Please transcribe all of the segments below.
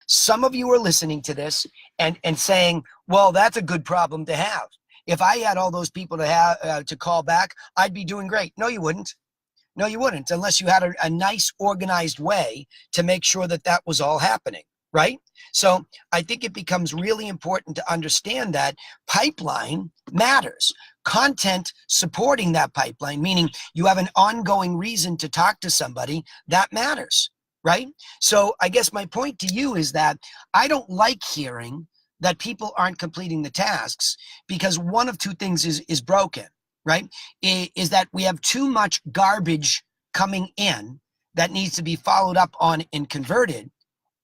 Some of you are listening to this and saying, well, that's a good problem to have. If I had all those people to have to call back, I'd be doing great. No, you wouldn't. No, you wouldn't, unless you had a nice organized way to make sure that that was all happening, right? So I think it becomes really important to understand that pipeline matters. Content supporting that pipeline, meaning you have an ongoing reason to talk to somebody, that matters, right? So I guess my point to you is that I don't like hearing that people aren't completing the tasks, because one of two things is broken, right? Is that we have too much garbage coming in that needs to be followed up on and converted.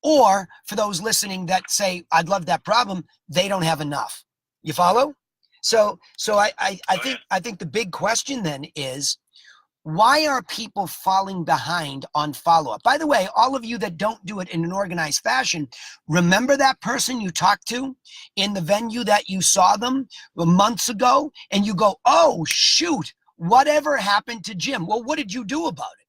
Or for those listening that say, I'd love that problem, they don't have enough. You follow? So I think the big question then is, why are people falling behind on follow-up? By the way, all of you that don't do it in an organized fashion, remember that person you talked to in the venue that you saw them months ago, and you go, oh, shoot, whatever happened to Jim? Well, what did you do about it?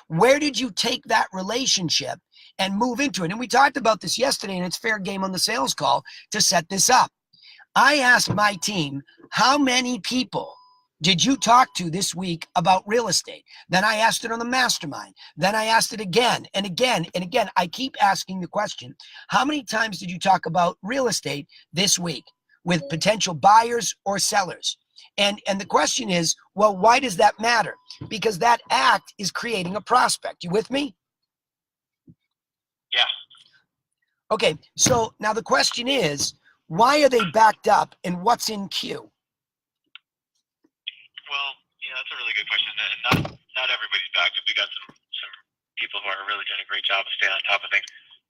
Where did you take that relationship and move into it? And we talked about this yesterday, and it's fair game on the sales call to set this up. I asked my team, how many people did you talk to this week about real estate? Then I asked it on the mastermind. Then I asked it again and again and again. I keep asking the question, how many times did you talk about real estate this week with potential buyers or sellers? And the question is, well, why does that matter? Because that act is creating a prospect. You with me? Yeah. Okay, so now the question is, why are they backed up and what's in queue? Well, that's a really good question. And not everybody's backed up. We got some people who are really doing a great job of staying on top of things.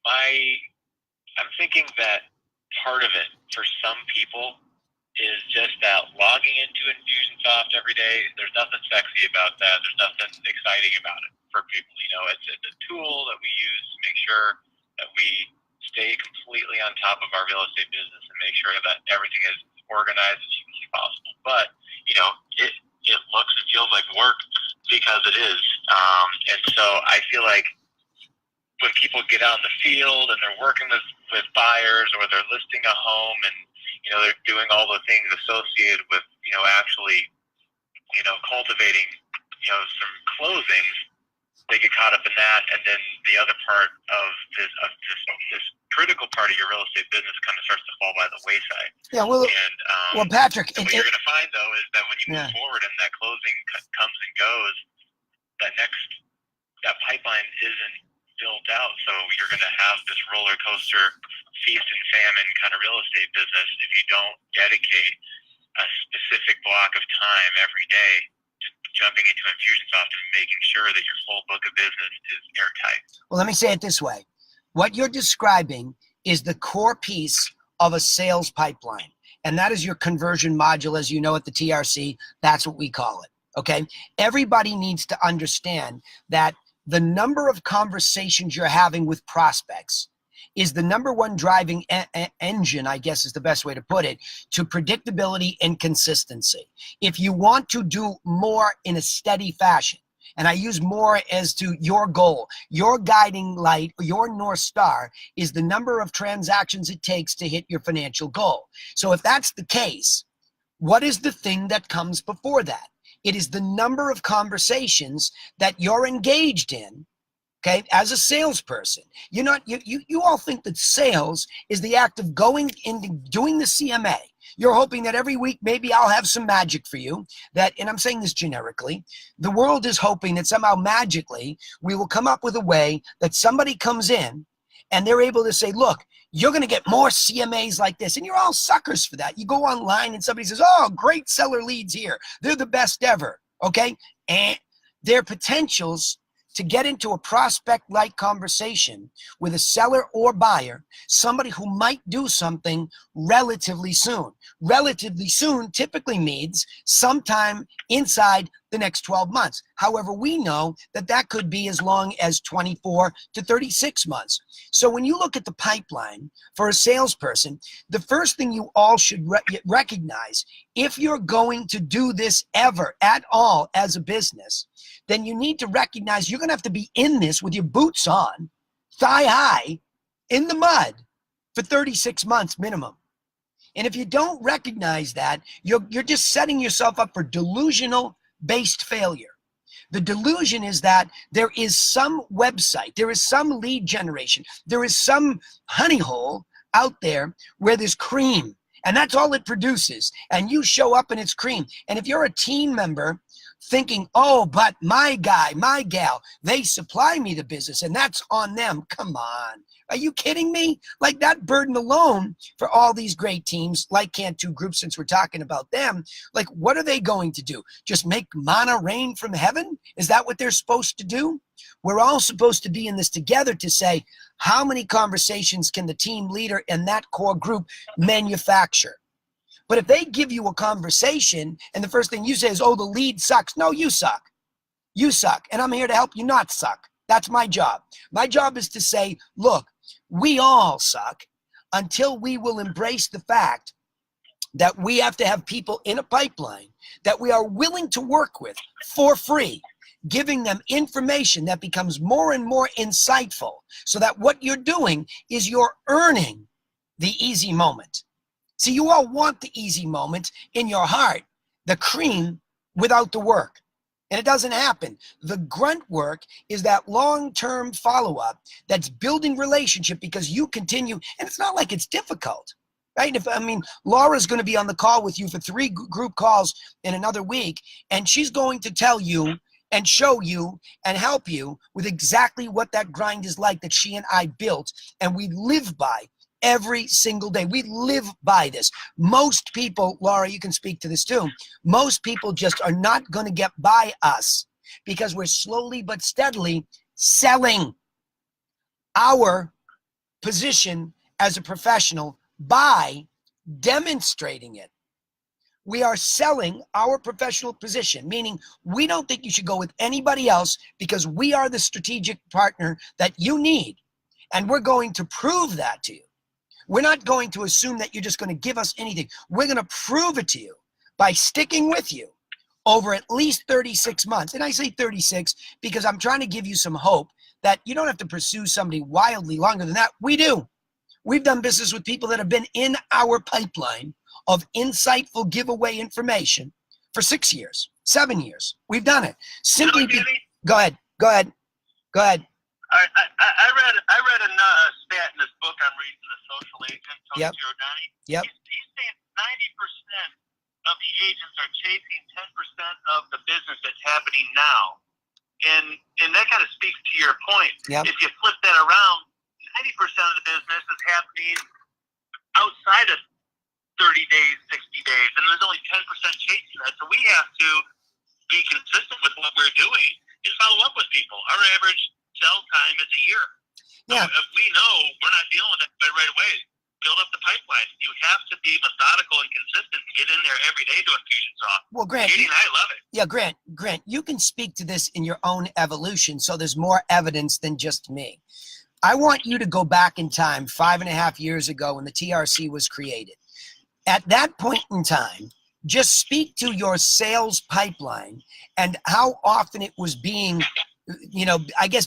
I'm thinking that part of it for some people is just that logging into Infusionsoft every day. There's nothing sexy about that. There's nothing exciting about it for people. It's a tool that we use to make sure that we stay completely on top of our real estate business and make sure that everything is organized as humanly possible. But it looks and feels like work because it is. And so I feel like when people get out in the field and they're working with buyers, or they're listing a home, and they're doing all the things associated with actually cultivating some closings, they get caught up in that, and then the other part of this critical part of your real estate business kind of starts to fall by the wayside. Yeah, well, Patrick, what you're going to find though is that when you move forward and that closing comes and goes, that pipeline isn't built out. So you're going to have this roller coaster, feast and famine kind of real estate business if you don't dedicate a specific block of time every day to jumping into Infusionsoft and making sure that your full book of business is airtight. Well, let me say it this way. What you're describing is the core piece of a sales pipeline, and that is your conversion module, as you know at the TRC. That's what we call it, okay? Everybody needs to understand that the number of conversations you're having with prospects is the number one driving engine, I guess is the best way to put it, to predictability and consistency. If you want to do more in a steady fashion, and I use more as to your goal, your guiding light, your North Star is the number of transactions it takes to hit your financial goal. So if that's the case, what is the thing that comes before that? It is the number of conversations that you're engaged in, okay, as a salesperson. You all think that sales is the act of going into doing the CMA. You're hoping that every week maybe I'll have some magic for you, and I'm saying this generically, the world is hoping that somehow magically we will come up with a way that somebody comes in and they're able to say, look, you're going to get more CMAs like this. And you're all suckers for that. You go online and somebody says, oh, great seller leads here. They're the best ever. Okay. And their potentials to get into a prospect-like conversation with a seller or buyer, somebody who might do something relatively soon. Relatively soon typically means sometime inside the next 12 months. However, we know that that could be as long as 24 to 36 months. So when you look at the pipeline for a salesperson, the first thing you all should recognize, if you're going to do this ever at all as a business, then you need to recognize you're going to have to be in this with your boots on, thigh high, in the mud for 36 months minimum. And if you don't recognize that, you're just setting yourself up for delusional based failure. The delusion is that there is some website, there is some lead generation, there is some honey hole out there where there's cream, and that's all it produces. And you show up and it's cream. And if you're a team member thinking, oh, but my guy, my gal, they supply me the business and that's on them. Come on. Are you kidding me? Like, that burden alone for all these great teams, like Cantu Group, since we're talking about them, like, what are they going to do? Just make manna rain from heaven? Is that what they're supposed to do? We're all supposed to be in this together to say, how many conversations can the team leader and that core group manufacture? But if they give you a conversation and the first thing you say is, oh, the lead sucks. No, you suck. You suck. And I'm here to help you not suck. That's my job. My job is to say, look, we all suck until we will embrace the fact that we have to have people in a pipeline that we are willing to work with for free, giving them information that becomes more and more insightful, so that what you're doing is you're earning the easy moment. See, you all want the easy moment in your heart, the cream without the work. And it doesn't happen. The grunt work is that long-term follow-up that's building relationship because you continue, and it's not like it's difficult, right? Laura's going to be on the call with you for 3 group calls in another week, and she's going to tell you and show you and help you with exactly what that grind is like that she and I built and we live by every single day. We live by this. Most people, Laura, you can speak to this too. Most people just are not going to get by us because we're slowly but steadily selling our position as a professional by demonstrating it. We are selling our professional position, meaning we don't think you should go with anybody else because we are the strategic partner that you need. And we're going to prove that to you. We're not going to assume that you're just going to give us anything. We're going to prove it to you by sticking with you over at least 36 months. And I say 36 because I'm trying to give you some hope that you don't have to pursue somebody wildly longer than that. We do. We've done business with people that have been in our pipeline of insightful giveaway information for 6 years, 7 years. We've done it. Simply go ahead. I read a stat in this book I'm reading, The Social Agent, Tony Giordani. Yep. He's saying 90% of the agents are chasing 10% of the business that's happening now. And that kind of speaks to your point. Yep. If you flip that around, 90% of the business is happening outside of 30 days, 60 days, and there's only 10% chasing that. So we have to be consistent with what we're doing and follow up with people. Our average sell time is a year. Yeah. So if we know we're not dealing with it right away, build up the pipeline. You have to be methodical and consistent and get in there every day doing Infusionsoft. Well, Grant, Katie and I love it. Yeah, Grant, you can speak to this in your own evolution, so there's more evidence than just me. I want you to go back in time 5.5 years ago when the TRC was created. At that point in time, just speak to your sales pipeline and how often it was being,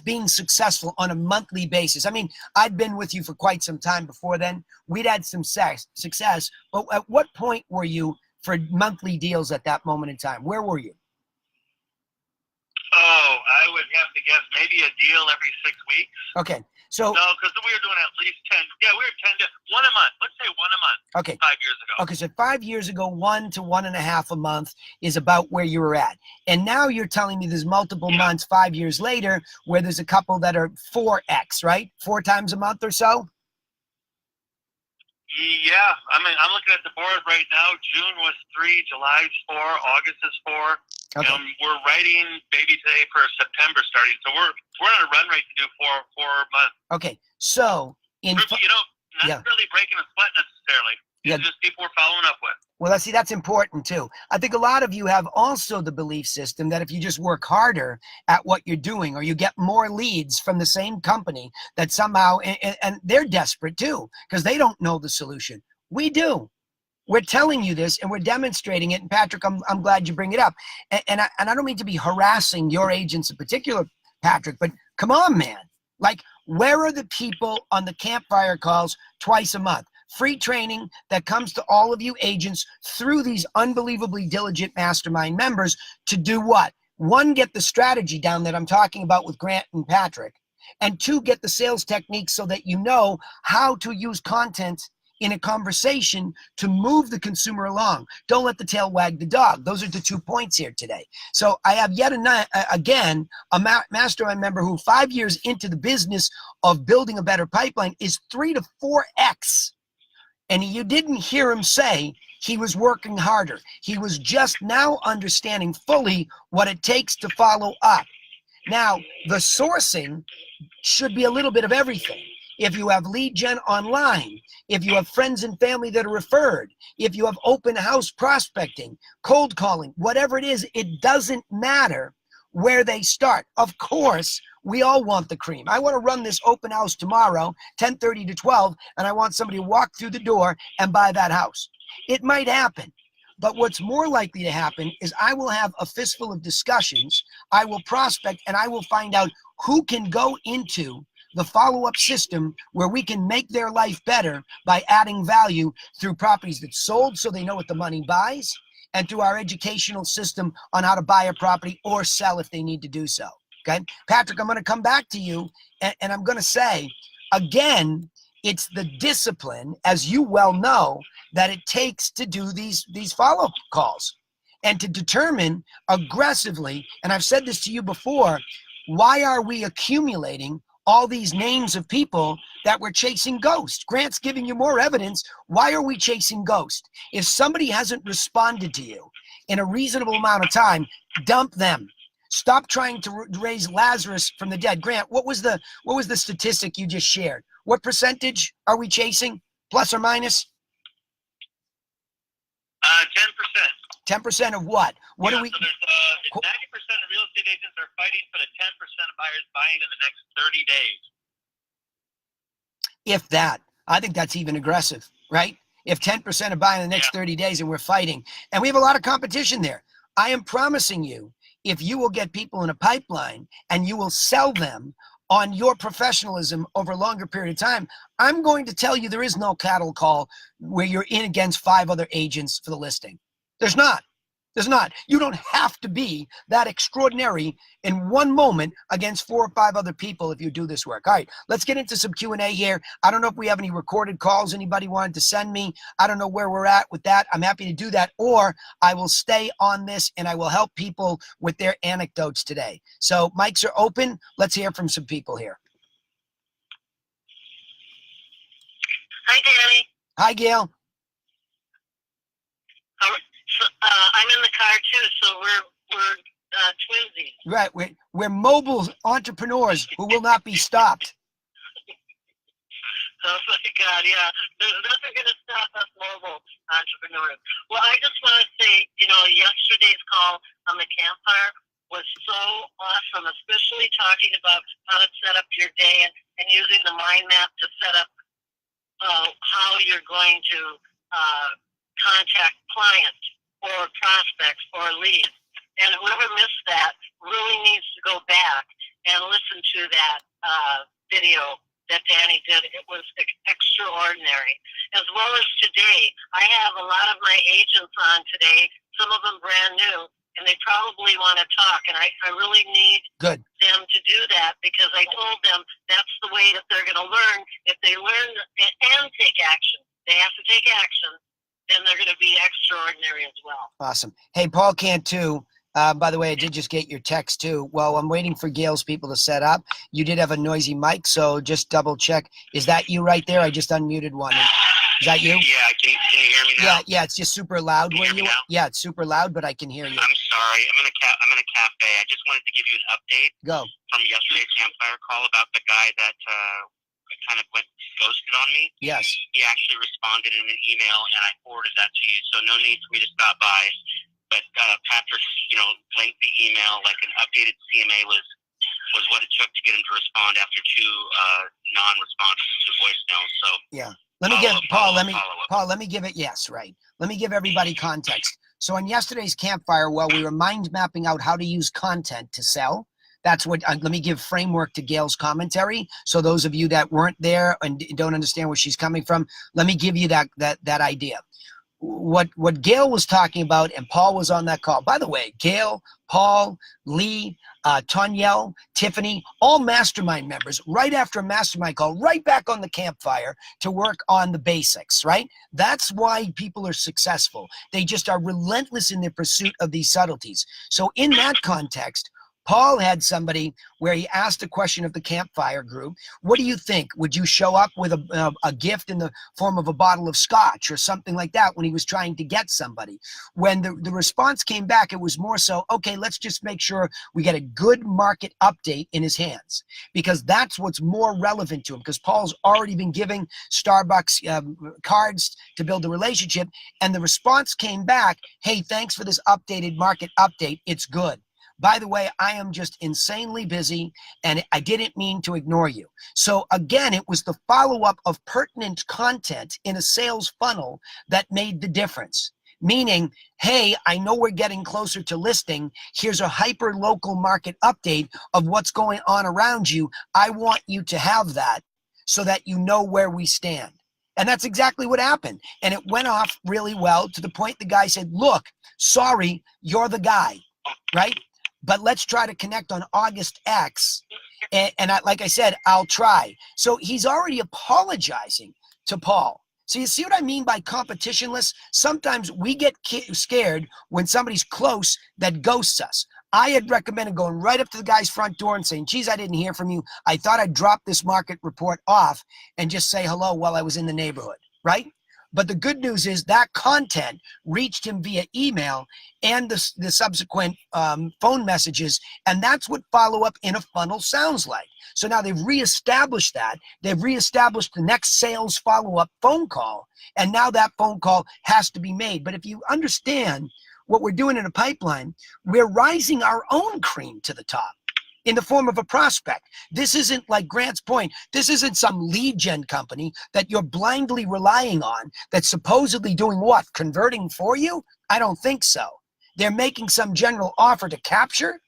being successful on a monthly basis. I mean, I'd been with you for quite some time before then. We'd had some success, but at what point were you for monthly deals at that moment in time? Where were you? Oh, I would have to guess maybe a deal every 6 weeks. Okay. So no, because we were doing at least 10. Yeah, we were 10 to 1 a month. Let's say 1 a month. Okay. 5 years ago. Okay, so 5 years ago, 1 to 1.5 a month is about where you were at. And now you're telling me there's multiple months 5 years later where there's a couple that are 4x, right? 4 times a month or so? Yeah, I mean, I'm looking at the board right now. June was 3, July's 4, August is 4. Okay. We're writing maybe today for September starting. So we're on a run rate to do four months. Okay, so not really breaking a sweat necessarily. It's just people we're following up with. Well, that's important too. I think a lot of you have also the belief system that if you just work harder at what you're doing, or you get more leads from the same company, that somehow, and they're desperate too, because they don't know the solution. We do. We're telling you this and we're demonstrating it. And Patrick, I'm glad you bring it up. And I don't mean to be harassing your agents in particular, Patrick, but come on, man. Like, Where are the people on the campfire calls twice a month? Free training that comes to all of you agents through these unbelievably diligent mastermind members to do what? One, get the strategy down that I'm talking about with Grant and Patrick. And two, get the sales techniques so that you know how to use content in a conversation to move the consumer along. Don't let the tail wag the dog. Those are the 2 points here today. So I have yet again a mastermind member who 5 years into the business of building a better pipeline is 3 to 4x. And you didn't hear him say he was working harder. He was just now understanding fully what it takes to follow up. Now, the sourcing should be a little bit of everything. If you have lead gen online, if you have friends and family that are referred, if you have open house prospecting, cold calling, whatever it is, it doesn't matter where they start. Of course, we all want the cream. I want to run this open house tomorrow, 10:30 to 12, and I want somebody to walk through the door and buy that house. It might happen. But what's more likely to happen is I will have a fistful of discussions, I will prospect, and I will find out who can go into the follow-up system where we can make their life better by adding value through properties that sold so they know what the money buys, and through our educational system on how to buy a property or sell if they need to do so. Okay, Patrick, I'm going to come back to you, and I'm going to say, again, it's the discipline, as you well know, that it takes to do these follow-up calls and to determine aggressively, and I've said this to you before, why are we accumulating all these names of people that we're chasing ghosts? Grant's giving you more evidence. Why are we chasing ghosts? If somebody hasn't responded to you in a reasonable amount of time, dump them. Stop trying to raise Lazarus from the dead. Grant, what was the statistic you just shared? What percentage are we chasing, plus or minus? 10%. 10% of what? What yeah, do we? So there's 90% of real estate agents are fighting for the 10% of buyers buying in the next 30 days. If that, I think that's even aggressive, right? If 10% are buying in the next 30 days and we're fighting, and we have a lot of competition there. I am promising you, if you will get people in a pipeline and you will sell them on your professionalism over a longer period of time, I'm going to tell you there is no cattle call where you're in against 5 other agents for the listing. There's not. There's not. You don't have to be that extraordinary in one moment against 4 or 5 other people if you do this work. All right, let's get into some Q&A here. I don't know if we have any recorded calls anybody wanted to send me. I don't know where we're at with that. I'm happy to do that, or I will stay on this and I will help people with their anecdotes today. So mics are open. Let's hear from some people here. Hi, Danny. Hi, Gail. I'm in the car too, so we're twinsies. Right, we're mobile entrepreneurs who will not be stopped. Oh my God, yeah. There's nothing going to stop us mobile entrepreneurs. Well, I just want to say, yesterday's call on the campfire was so awesome, especially talking about how to set up your day and using the mind map to set up how you're going to contact clients or prospects or leads. And whoever missed that really needs to go back and listen to that video that Danny did. It was extraordinary. As well as today, I have a lot of my agents on today, some of them brand new, and they probably want to talk. And I really need them to do that because I told them that's the way that they're going to learn. If they learn and take action, they have to take action, then they're going to be extraordinary as well. Awesome. Hey, Paul Cantu, by the way, I did just get your text too. Well, I'm waiting for Gail's people to set up. You did have a noisy mic, so just double check. Is that you right there? I just unmuted one. Is that you? Yeah, can you hear me now? Yeah, it's just super loud. Can you hear me now? Yeah, it's super loud, but I can hear you. I'm sorry. I'm in a cafe. I just wanted to give you an update from yesterday's campfire call about the guy that kind of went ghosted on me. Yes. He actually responded in an email, and I forwarded that to you. So no need for me to stop by. But Patrick's, lengthy email, like an updated CMA, was what it took to get him to respond after 2 non-responses to voicemail. So yeah. Let me give it. Yes, right. Let me give everybody context. So on yesterday's campfire, while we were mind mapping out how to use content to sell, That's what, let me give framework to Gail's commentary. So those of you that weren't there and don't understand where she's coming from, let me give you that idea. What Gail was talking about, and Paul was on that call. By the way, Gail, Paul, Lee, Tonyel, Tiffany, all mastermind members, right after a mastermind call, right back on the campfire to work on the basics, right? That's why people are successful. They just are relentless in their pursuit of these subtleties. So in that context, Paul had somebody where he asked a question of the campfire group. What do you think? Would you show up with a gift in the form of a bottle of scotch or something like that when he was trying to get somebody? When the response came back, it was more so, okay, let's just make sure we get a good market update in his hands, because that's what's more relevant to him, because Paul's already been giving Starbucks cards to build a relationship, and the response came back, hey, thanks for this updated market update. It's good. By the way, I am just insanely busy, and I didn't mean to ignore you. So again, it was the follow-up of pertinent content in a sales funnel that made the difference. Meaning, hey, I know we're getting closer to listing. Here's a hyper-local market update of what's going on around you. I want you to have that so that you know where we stand. And that's exactly what happened. And it went off really well, to the point the guy said, look, sorry, you're the guy, right? But let's try to connect on August X. And like I said, I'll try. So he's already apologizing to Paul. So you see what I mean by competitionless? Sometimes we get scared when somebody's close that ghosts us. I had recommended going right up to the guy's front door and saying, geez, I didn't hear from you. I thought I'd drop this market report off and just say hello while I was in the neighborhood, right? But the good news is that content reached him via email and the subsequent phone messages. And that's what follow-up in a funnel sounds like. So now they've reestablished that. They've reestablished the next sales follow-up phone call. And now that phone call has to be made. But if you understand what we're doing in a pipeline, we're rising our own cream to the top in the form of a prospect. This isn't like Grant's point. This isn't some lead gen company that you're blindly relying on that's supposedly doing what? Converting for you? I don't think so. They're making some general offer to capture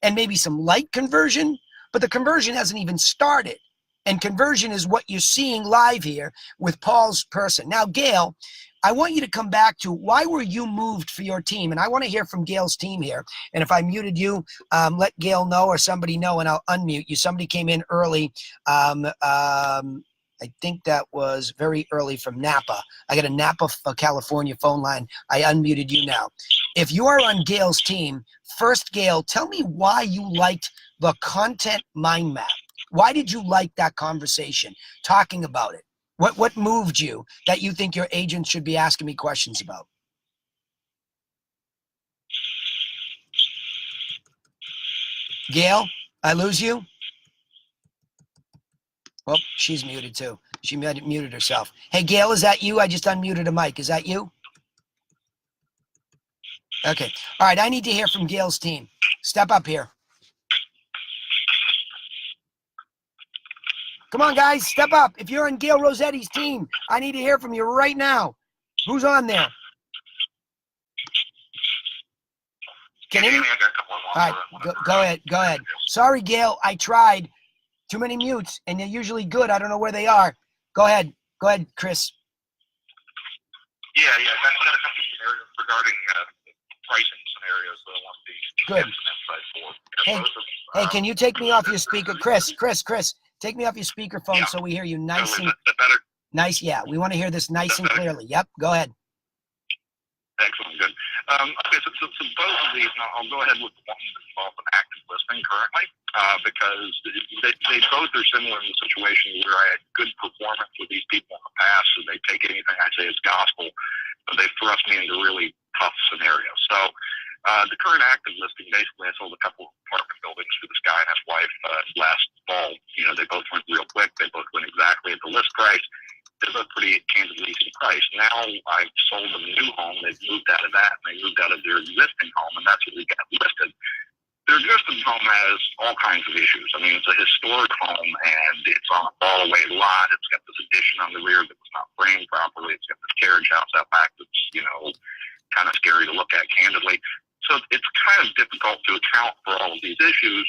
and maybe some light conversion, but the conversion hasn't even started. And conversion is what you're seeing live here with Paul's person. Now, Gail, I want you to come back to why were you moved for your team? And I want to hear from Gail's team here. And if I muted you, let Gail know or somebody know, and I'll unmute you. Somebody came in early. I think that was very early from Napa. I got a Napa, California phone line. I unmuted you now. If you are on Gail's team, first, Gail, tell me why you liked the content mind map. Why did you like that conversation, talking about it? What moved you that you think your agents should be asking me questions about? Gail, I lose you? Well, she's muted too. She muted herself. Hey, Gail, is that you? I just unmuted a mic. Is that you? Okay. All right. I need to hear from Gail's team. Step up here. Come on, guys. Step up. If you're on Gail Rossetti's team, I need to hear from you right now. Who's on there? Can anyone? All right. Go ahead. Go ahead. Sorry, Gail. I tried. Too many mutes, and they're usually good. I don't know where they are. Go ahead. Go ahead, Chris. Yeah. That's regarding pricing scenarios that I want to Good. get some insight for. Hey, can you take me off your speaker? Chris, take me off your speakerphone, yeah. so we hear you nice and better. nice. Yeah, we want to hear this nice and clearly. Yep, go ahead. Excellent, good. Okay, so both of these, and I'll go ahead with the one that involves an active listing currently, because they both are similar in the situation where I had good performance with these people in the past, so they take anything I say as gospel, but they thrust me into really tough scenarios. So the current active listing, basically, I sold a couple of apartment buildings to this guy and his wife last fall. You know, they both went real quick. They both went exactly at the list price. They're both pretty candidly priced. Now I've sold them a new home. They've moved out of that, and they moved out of their existing home, and that's what we got listed. Their existing home has all kinds of issues. I mean, it's a historic home, and it's on a fall-away lot. It's got this addition on the rear that was not framed properly. It's got this carriage house out back that's, you know, kind of scary to look at, candidly. So it's kind of difficult to account for all of these issues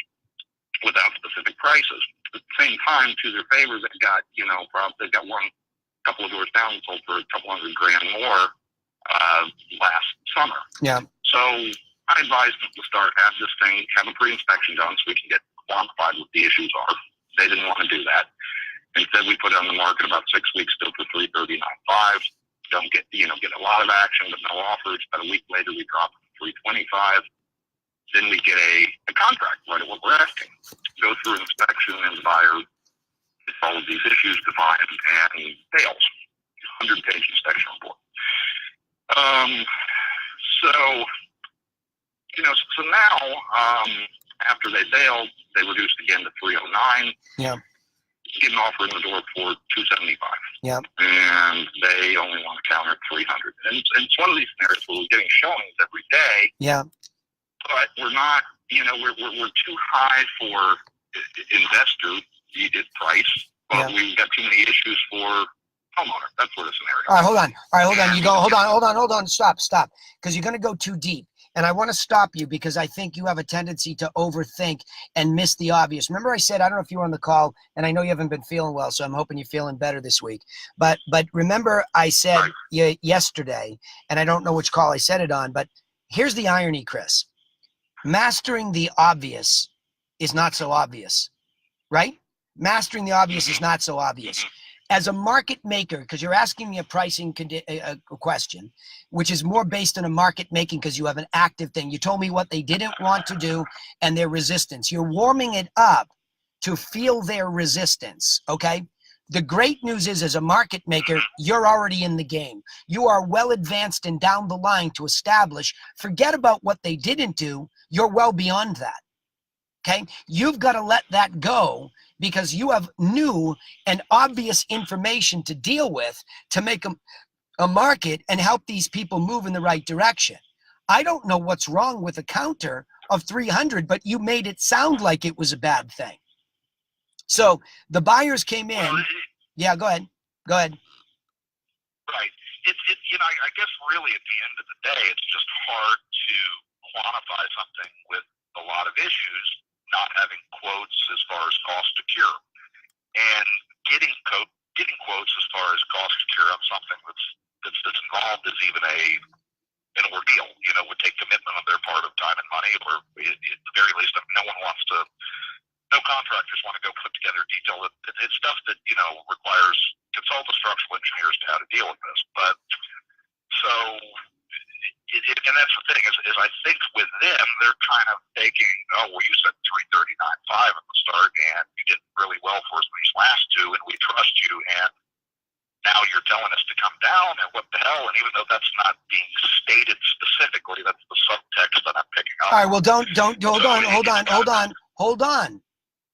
without specific prices. At the same time, to their favor, they got, they've got one couple of doors down sold for a couple $100,000 more last summer. Yeah. So I advised them to have a pre-inspection done so we can get quantified what the issues are. They didn't want to do that. Instead, we put it on the market about 6 weeks still for $339.5. Don't get a lot of action, but no offers. About a week later, we drop it to $325. Then we get a contract right at what we're asking. Go through an inspection, and the buyer gets all of these issues defined and fails. 100-page inspection report. So now, after they bailed, they reduced again to $309. Yeah. Get an offer in the door for $275. Yeah. And they only want to counter at $300. And it's one of these scenarios where we're getting showings every day. Yeah. But we're not, we're too high for investor price, but we've got too many issues for homeowner. That's what the scenario. All right, hold on. You go, hold on. Stop. Because you're going to go too deep. And I want to stop you because I think you have a tendency to overthink and miss the obvious. Remember I said, I don't know if you were on the call, and I know you haven't been feeling well, so I'm hoping you're feeling better this week. But remember I said yesterday, and I don't know which call I said it on, but here's the irony, Chris. Mastering the obvious is not so obvious, right? Mastering the obvious is not so obvious. As a market maker, because you're asking me a pricing question, which is more based on a market making because you have an active thing. You told me what they didn't want to do and their resistance. You're warming it up to feel their resistance, okay? The great news is, as a market maker, you're already in the game. You are well advanced and down the line to establish. Forget about what they didn't do. You're well beyond that, okay? You've got to let that go because you have new and obvious information to deal with to make a market and help these people move in the right direction. I don't know what's wrong with a counter of 300, but you made it sound like it was a bad thing. So the buyers came in. Yeah, go ahead. Right. It's I guess really at the end of the day, it's just hard to quantify something with a lot of issues, not having quotes as far as cost to cure, and getting quotes as far as cost to cure on something that's involved is even an ordeal. Would take commitment on their part of time and money, or at the very least, no contractors want to go put together detail. It's stuff that requires consult the structural engineers to how to deal with this. But and that's the thing is I think with them they're kind of taking, you said 339.5 at the start and you did really well for us in these last two and we trust you and now you're telling us to come down and what the hell, and even though that's not being stated specifically, that's the subtext that I'm picking up. All right, well hold on.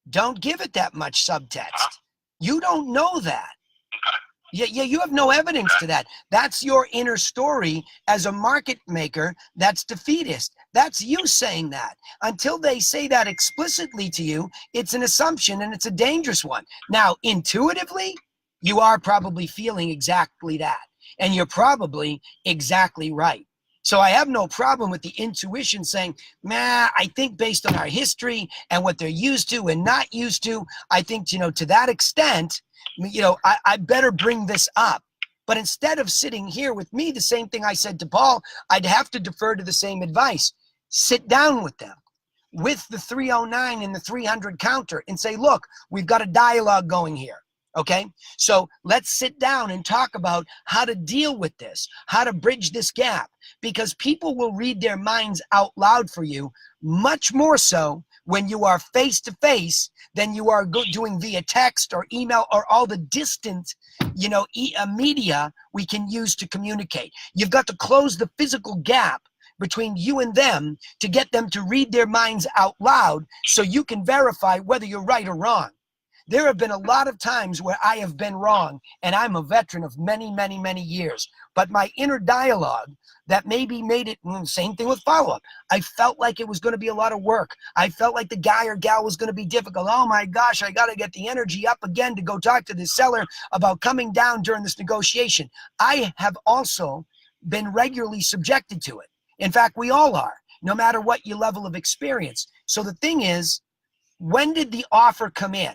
Don't give it that much subtext. You don't know that. Okay. Yeah, you have no evidence to that. That's your inner story as a market maker that's defeatist. That's you saying that. Until they say that explicitly to you, it's an assumption and it's a dangerous one. Now, intuitively, you are probably feeling exactly that. And you're probably exactly right. So I have no problem with the intuition saying, I think based on our history and what they're used to and not used to, I think, to that extent, I better bring this up. But instead of sitting here with me, the same thing I said to Paul, I'd have to defer to the same advice. Sit down with them, with the 309 and the 300 counter and say, look, we've got a dialogue going here. Okay, so let's sit down and talk about how to deal with this, how to bridge this gap, because people will read their minds out loud for you much more so when you are face to face than you are doing via text or email or all the distant, media we can use to communicate. You've got to close the physical gap between you and them to get them to read their minds out loud so you can verify whether you're right or wrong. There have been a lot of times where I have been wrong, and I'm a veteran of many, many, many years. But my inner dialogue that maybe made it, same thing with follow-up. I felt like it was going to be a lot of work. I felt like the guy or gal was going to be difficult. Oh my gosh, I got to get the energy up again to go talk to the seller about coming down during this negotiation. I have also been regularly subjected to it. In fact, we all are, no matter what your level of experience. So the thing is, when did the offer come in?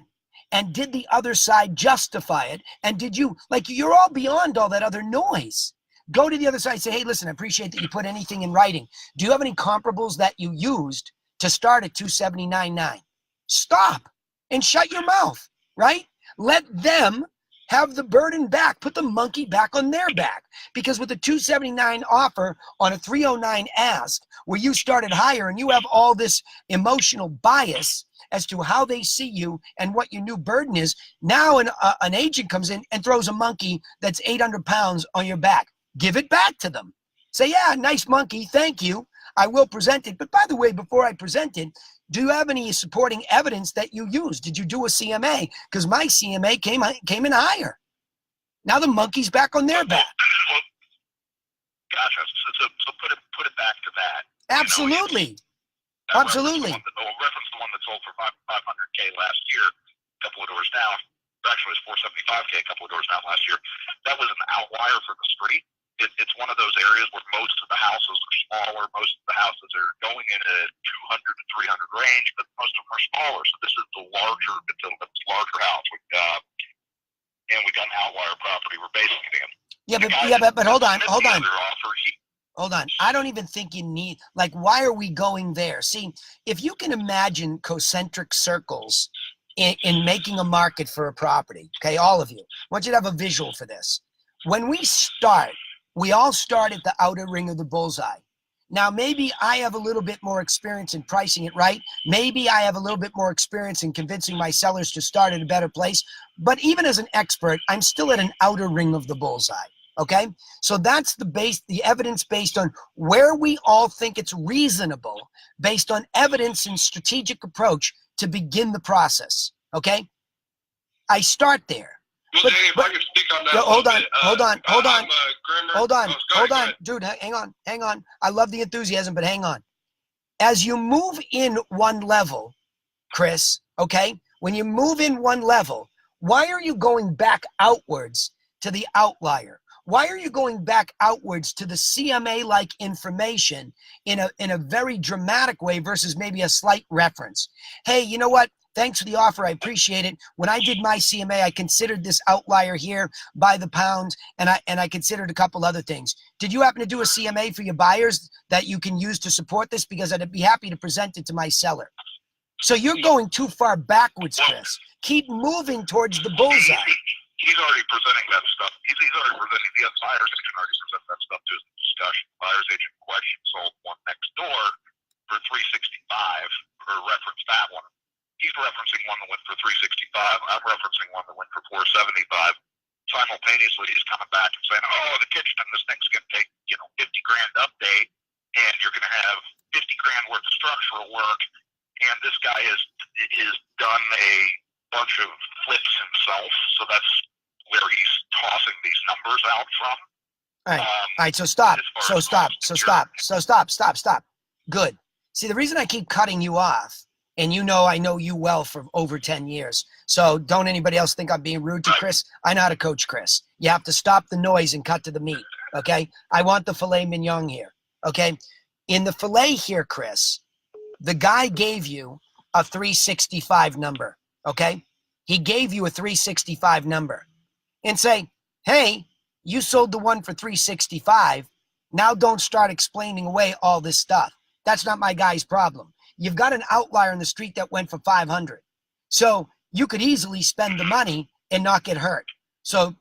And did the other side justify it? And did you, like, you're all beyond all that other noise. Go to the other side, say, hey, listen, I appreciate that you put anything in writing. Do you have any comparables that you used to start at 279.9? Stop and shut your mouth, right? Let them have the burden back. Put the monkey back on their back. Because with the 279 offer on a 309 ask, where you started higher and you have all this emotional bias as to how they see you and what your new burden is, now an agent comes in and throws a monkey that's 800 pounds on your back. Give it back to them. Say, yeah, nice monkey, thank you. I will present it. But by the way, before I present it, do you have any supporting evidence that you used? Did you do a CMA? Because my CMA came in higher. Now the monkey's back on their back. Well, gotcha. So put it back to that. Absolutely. Absolutely. Reference the one that sold for $500K last year, a couple of doors down. Actually, it was $475K, a couple of doors down last year. That was an outlier for the street. It's one of those areas where most of the houses are smaller. Most of the houses are going in a 200 to 300 range, but most of them are smaller. So this is the larger house. And we got an outlier property we're basing it in. But hold on. Hold on. I don't even think you need, like, why are we going there? See, if you can imagine concentric circles in making a market for a property, okay, all of you, I want you to have a visual for this. When we start, we all start at the outer ring of the bullseye. Now, maybe I have a little bit more experience in pricing it right. Maybe I have a little bit more experience in convincing my sellers to start at a better place. But even as an expert, I'm still at an outer ring of the bullseye. Okay, so that's the evidence based on where we all think it's reasonable, based on evidence and strategic approach to begin the process. Okay, I start there. Well, Danny, if I could speak on that. Hold on, dude, hang on. I love the enthusiasm, but hang on. As you move in one level, Chris, okay, when you move in one level, why are you going back outwards to the outlier? Why are you going back outwards to the CMA-like information in a very dramatic way versus maybe a slight reference? Hey, you know what? Thanks for the offer. I appreciate it. When I did my CMA, I considered this outlier here by the pound, and I considered a couple other things. Did you happen to do a CMA for your buyers that you can use to support this? Because I'd be happy to present it to my seller. So you're going too far backwards, Chris. Keep moving towards the bullseye. He's already presenting that stuff. He's already presenting the buyer's agent already presented that stuff to his discussion. Buyer's agent in question sold one next door for $365, or referenced that one. He's referencing one that went for $365. I'm referencing one that went for $475. Simultaneously, he's coming back and saying, "Oh, the kitchen and this thing's going to take $50 grand to update, and you're going to have $50 grand worth of structural work." And this guy is done a bunch of flips himself, so that's where he's tossing these numbers out from. All right. So stop. Good. See, the reason I keep cutting you off, and I know you well for over 10 years, so don't anybody else think I'm being rude to Chris. I know how to coach Chris. You have to stop the noise and cut to the meat, okay? I want the filet mignon here, okay? In the filet here, Chris, the guy gave you a 365 number, okay? He gave you a 365 number and say, hey, you sold the one for 365. Now don't start explaining away all this stuff. That's not my guy's problem. You've got an outlier in the street that went for 500. So you could easily spend the money and not get hurt. So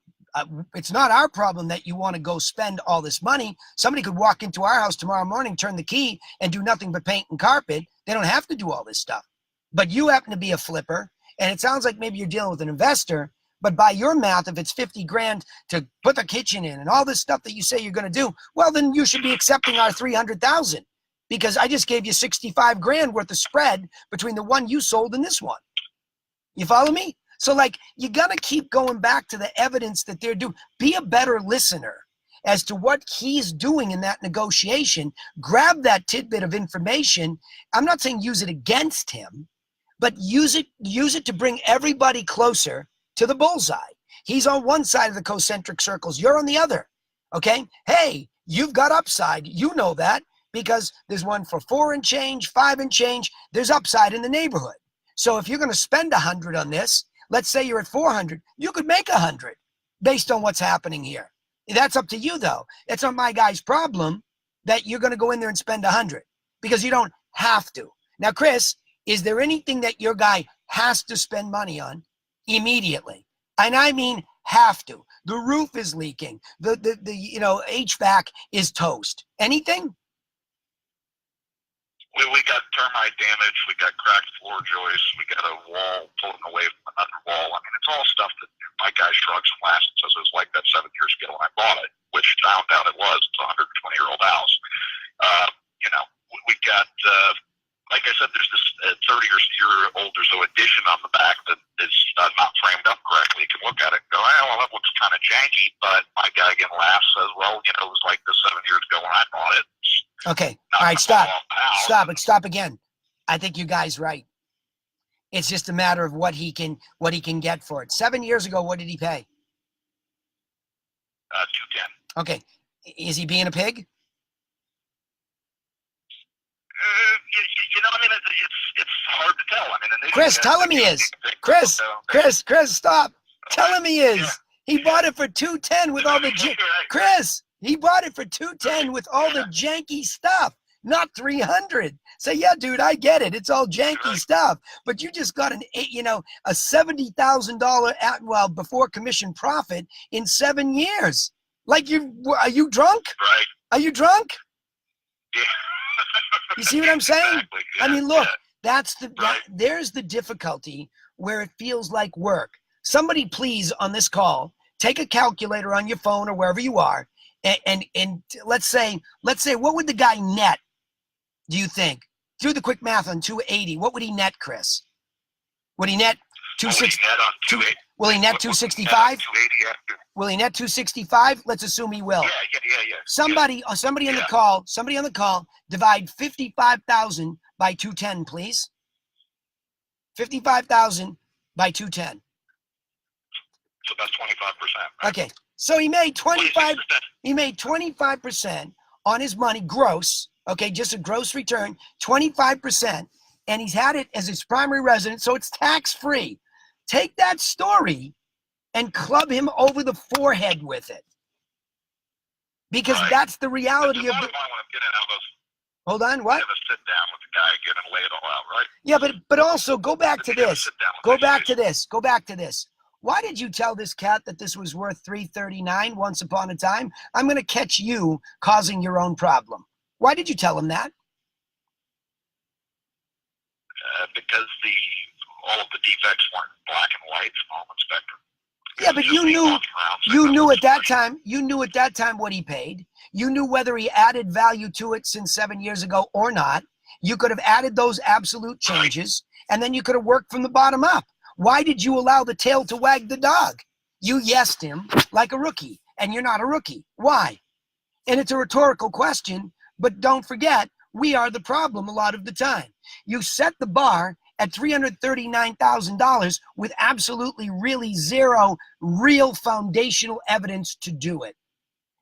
it's not our problem that you want to go spend all this money. Somebody could walk into our house tomorrow morning, turn the key, and do nothing but paint and carpet. They don't have to do all this stuff. But you happen to be a flipper, and it sounds like maybe you're dealing with an investor, but by your math, if it's 50 grand to put the kitchen in and all this stuff that you say you're going to do, well, then you should be accepting our 300,000, because I just gave you 65 grand worth of spread between the one you sold and this one. You follow me? So like, you got to keep going back to the evidence that they're doing. Be a better listener as to what he's doing in that negotiation. Grab that tidbit of information. I'm not saying use it against him, but use it to bring everybody closer to the bullseye. He's on one side of the concentric circles. You're on the other. Okay? Hey, you've got upside. You know that because there's one for 4 and change, 5 and change. There's upside in the neighborhood. So if you're going to spend 100 on this, let's say you're at 400, you could make 100 based on what's happening here. That's up to you, though. It's not my guy's problem that you're going to go in there and spend 100 because you don't have to. Now, Chris, is there anything that your guy has to spend money on immediately? And I mean have to. The roof is leaking. The HVAC is toast. Anything? We got termite damage. We got cracked floor joists. We got a wall pulling away from another wall. I mean, it's all stuff that my guy shrugs and laughs and says it was like that 7 years ago when I bought it, which I found out it was. It's a 120-year-old house. We got, like I said, there's this 30-year-old or so addition on the back that is not framed up correctly. You can look at it and go, well, that looks kind of janky. But my guy again laughs, says, well, it was like this 7 years ago when I bought it. Okay. All right, stop. Stop again. I think you guys right. It's just a matter of what he can get for it. 7 years ago, what did he pay? $210. Okay. Is he being a pig? It's hard to tell. I mean, Chris, tell him he is. Chris, stop. Tell him he is. Yeah. He bought it for $210 with all the Chris. He bought it for $210 with all the janky stuff, not $300. Say, yeah, dude, I get it. It's all janky stuff, but you just got a $70,000 before commission profit in 7 years. Like are you drunk? Right. Are you drunk? Yeah. You see what I'm saying? Exactly. Yeah. I mean, look, there's the difficulty where it feels like work. Somebody please on this call, take a calculator on your phone or wherever you are. And let's say, what would the guy net, do you think? Do the quick math on 280. What would he net, Chris? Would he net 260? Will he net 265? Will he net 265? Let's assume he will. Yeah. Somebody on the call, divide 55,000 by 210, please. 55,000 by 210. So that's 25%. Right? Okay. So he made 25% on his money gross, okay, just a gross return, 25%, and he's had it as his primary residence, so it's tax-free. Take that story and club him over the forehead with it. Because that's the reality of the... Hold on, what? Have a sit down with the guy again and lay it all out, right? Yeah, but also go back to this. Go back to this. Why did you tell this cat that this was worth $339 once upon a time? I'm going to catch you causing your own problem. Why did you tell him that? Because all of the defects weren't black and white, small and spectrum. Yeah, but you knew at that time what he paid. You knew whether he added value to it since 7 years ago or not. You could have added those absolute changes, and then you could have worked from the bottom up. Why did you allow the tail to wag the dog? You yesed him like a rookie, and you're not a rookie. Why? And it's a rhetorical question, but don't forget, we are the problem a lot of the time. You set the bar at $339,000 with absolutely really zero real foundational evidence to do it.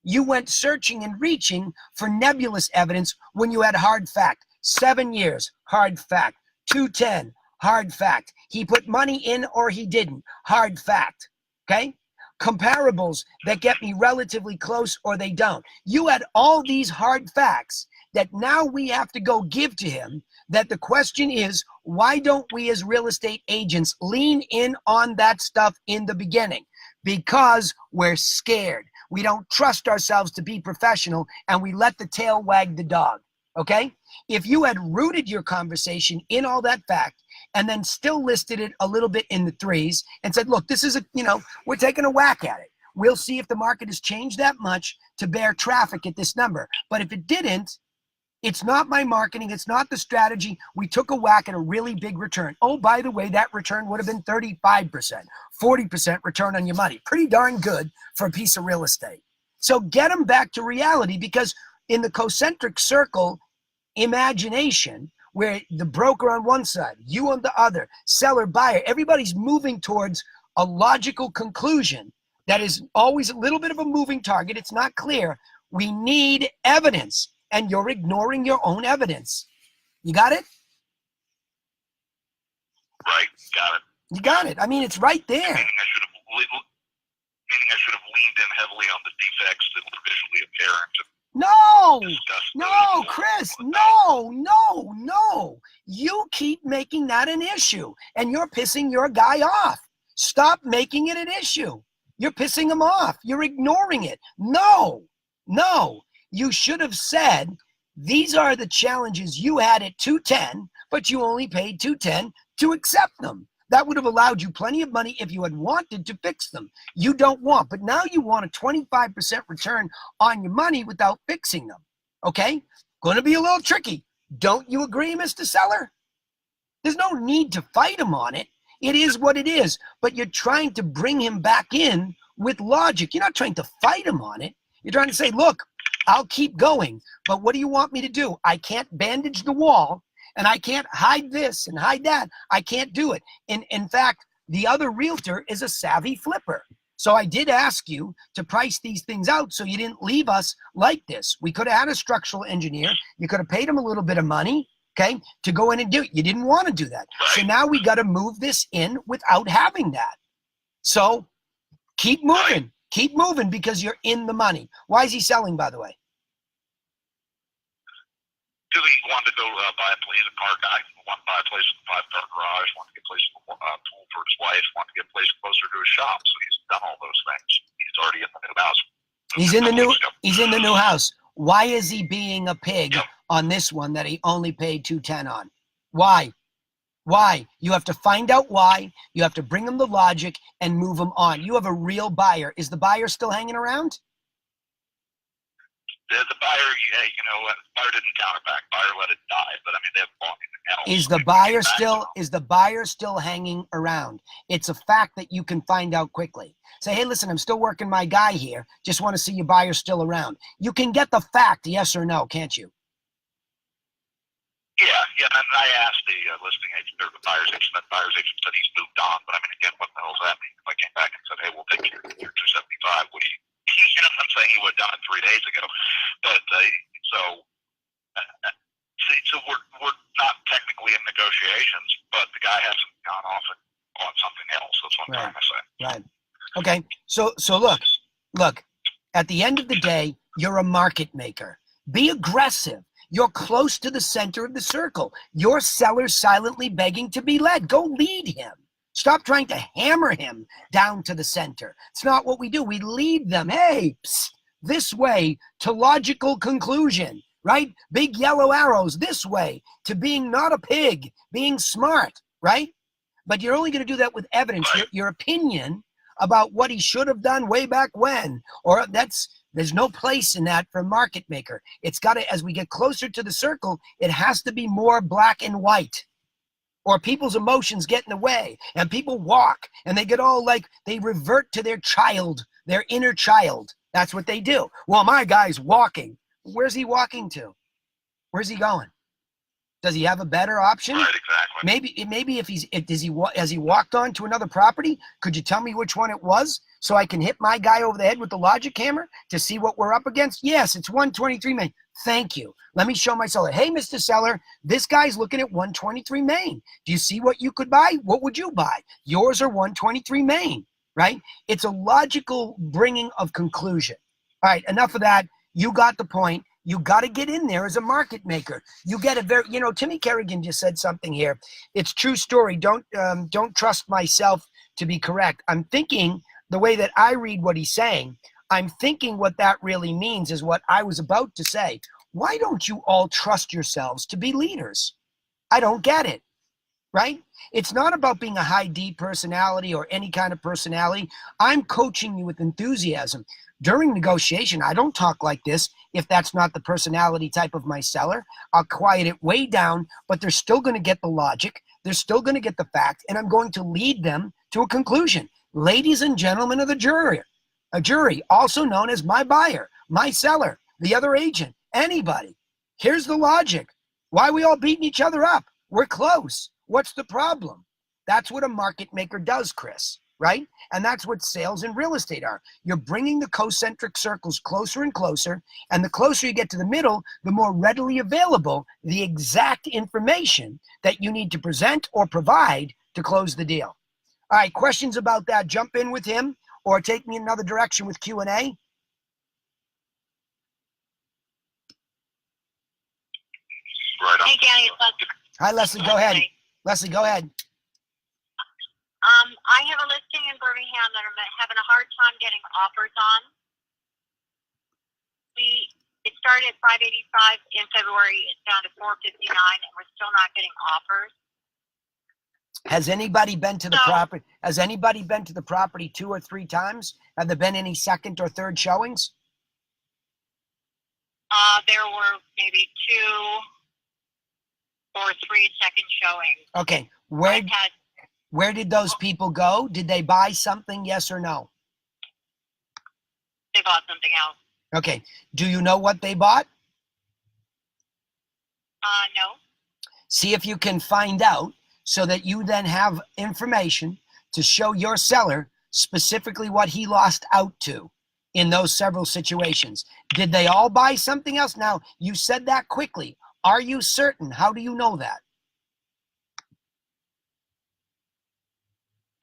You went searching and reaching for nebulous evidence when you had hard fact. 7 years, hard fact. 210, hard fact. He put money in or he didn't, hard fact. Okay? Comparables that get me relatively close or they don't. You had all these hard facts that now we have to go give to him, that the question is, why don't we as real estate agents lean in on that stuff in the beginning? Because we're scared. We don't trust ourselves to be professional, and we let the tail wag the dog, okay? If you had rooted your conversation in all that fact and then still listed it a little bit in the threes and said, look, this is we're taking a whack at it. We'll see if the market has changed that much to bear traffic at this number. But if it didn't, it's not my marketing. It's not the strategy. We took a whack at a really big return. Oh, by the way, that return would have been 35%, 40% return on your money. Pretty darn good for a piece of real estate. So get them back to reality, because in the concentric circle imagination, where the broker on one side, you on the other, seller, buyer, everybody's moving towards a logical conclusion that is always a little bit of a moving target. It's not clear. We need evidence. And you're ignoring your own evidence. You got it? Right. Got it. You got it. I mean, it's right there. Meaning I should have leaned in heavily on the defects that were visually apparent. No, Chris, no. You keep making that an issue, and you're pissing your guy off. Stop making it an issue. You're pissing him off. You're ignoring it. No. You should have said, these are the challenges you had at 210, but you only paid 210 to accept them. That would have allowed you plenty of money if you had wanted to fix them. You don't want, but now you want a 25% return on your money without fixing them. Okay? Going to be a little tricky. Don't you agree, Mr. Seller? There's no need to fight him on it. It is what it is, but you're trying to bring him back in with logic. You're not trying to fight him on it. You're trying to say, look, I'll keep going, but what do you want me to do? I can't bandage the wall. And I can't hide this and hide that. I can't do it. In fact, the other realtor is a savvy flipper. So I did ask you to price these things out so you didn't leave us like this. We could have had a structural engineer. You could have paid him a little bit of money, okay, to go in and do it. You didn't want to do that. So now we got to move this in without having that. So keep moving. Keep moving because you're in the money. Why is he selling, by the way? Because he wanted to go buy a place, a car guy. Wanted to buy a place with a 5-car garage. Wanted to get a place with a pool for his wife. Wanted to get a place closer to his shop. So he's done all those things. He's already in the new house. He's in the new house. Why is he being a pig on this one that he only paid 210 on? Why? You have to find out why. You have to bring him the logic and move him on. You have a real buyer. Is the buyer still hanging around? The buyer, buyer didn't counter back. Buyer let it die. But I mean, they haven't bought anything else. Is the buyer still hanging around? It's a fact that you can find out quickly. Say, hey, listen, I'm still working my guy here. Just want to see your buyer still around. You can get the fact, yes or no, can't you? Yeah. And I asked the listing agent or the buyer's agent. That buyer's agent said he's moved on. But I mean, again, what the hell does that mean? If I came back and said, hey, we'll take your 275, what do you? I'm saying he would have done it 3 days ago, but so we're not technically in negotiations, but the guy hasn't gone off and bought something else. That's what I'm trying to say. Right. Okay. So look. At the end of the day, you're a market maker. Be aggressive. You're close to the center of the circle. Your seller's silently begging to be led. Go lead him. Stop trying to hammer him down to the center. It's not what we do. We lead them, hey, this way to logical conclusion, right? Big yellow arrows this way to being not a pig, being smart, right? But you're only going to do that with evidence. Your opinion about what he should have done way back when, or there's no place in that for a market maker. It's got to, as we get closer to the circle, it has to be more black and white. Or people's emotions get in the way and people walk and they get all like, they revert to their child, their inner child. That's what they do. Well, my guy's walking. Where's he walking to? Where's he going? Does he have a better option? Right, exactly. Maybe has he walked on to another property? Could you tell me which one it was so I can hit my guy over the head with the logic hammer to see what we're up against? Yes, it's 123 Main. Thank you. Let me show my seller. Hey, Mr. Seller, this guy's looking at 123 Main. Do you see what you could buy? What would you buy? Yours or 123 Main, right? It's a logical bringing of conclusion. All right, enough of that. You got the point. You got to get in there as a market maker. You get a Timmy Kerrigan just said something here. It's true story. Don't trust myself to be correct. I'm thinking the way that I read what he's saying, I'm thinking what that really means is what I was about to say. Why don't you all trust yourselves to be leaders? I don't get it, right? It's not about being a high D personality or any kind of personality. I'm coaching you with enthusiasm. During negotiation, I don't talk like this if that's not the personality type of my seller. I'll quiet it way down, but they're still going to get the logic. They're still going to get the fact, and I'm going to lead them to a conclusion. Ladies and gentlemen of the jury, a jury, also known as my buyer, my seller, the other agent, anybody. Here's the logic. Why are we all beating each other up? We're close. What's the problem? That's what a market maker does, Chris. Right? And that's what sales and real estate are. You're bringing the concentric circles closer and closer, and the closer you get to the middle, the more readily available the exact information that you need to present or provide to close the deal. All right, questions about that? Jump in with him or take me another direction with Q&A. Right on. Hey, Danny, it's Leslie. Hi, Leslie, go ahead. Leslie, go ahead. I have a listing in Birmingham that I'm having a hard time getting offers on. It started at 585 in February. It's down to 459, and we're still not getting offers. Has anybody been to the property? Has anybody been to the property 2 or 3 times? Have there been any second or third showings? There were maybe 2 or 3 second showings. Okay, I've had where did those people go? Did they buy something, yes or no? they bought something else. Okay, do you know what they bought? No. See if you can find out so that you then have information to show your seller specifically what he lost out to in those several situations. Did they all buy something else? Now, you said that quickly. Are you certain? How do you know that?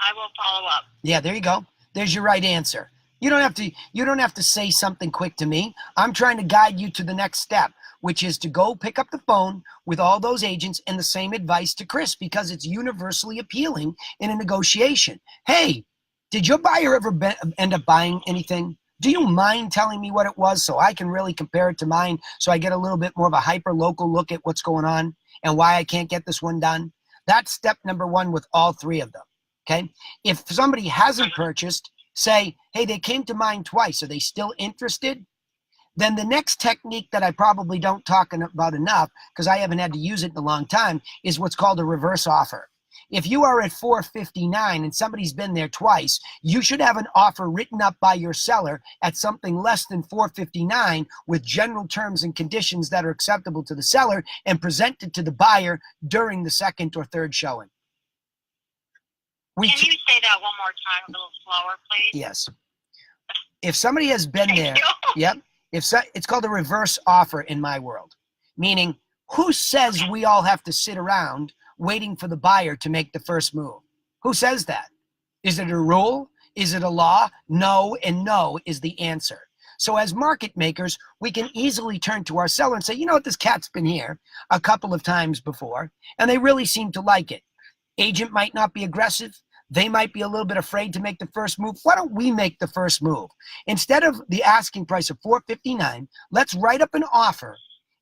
I will follow up. Yeah, there you go. There's your right answer. You don't have to say something quick to me. I'm trying to guide you to the next step, which is to go pick up the phone with all those agents and the same advice to Chris, because it's universally appealing in a negotiation. Hey, did your buyer ever end up buying anything? Do you mind telling me what it was so I can really compare it to mine, so I get a little bit more of a hyper-local look at what's going on and why I can't get this one done? That's step number 1 with all 3 of them, okay? If somebody hasn't purchased, say, hey, they came to mine twice. Are they still interested? Then the next technique that I probably don't talk about enough, because I haven't had to use it in a long time, is what's called a reverse offer. If you are at 459 and somebody's been there twice, you should have an offer written up by your seller at something less than 459 with general terms and conditions that are acceptable to the seller and presented to the buyer during the second or third showing. Can you say that one more time, a little slower, please? Yes. If somebody has been there, Thank you. yep. It's called a reverse offer in my world, meaning who says we all have to sit around waiting for the buyer to make the first move? Who says that? Is it a rule? Is it a law? No, and no is the answer. So as market makers, we can easily turn to our seller and say, you know what, this cat's been here a couple of times before, and they really seem to like it. Agent might not be aggressive. They might be a little bit afraid to make the first move. Why don't we make the first move? Instead of the asking price of $459, let's write up an offer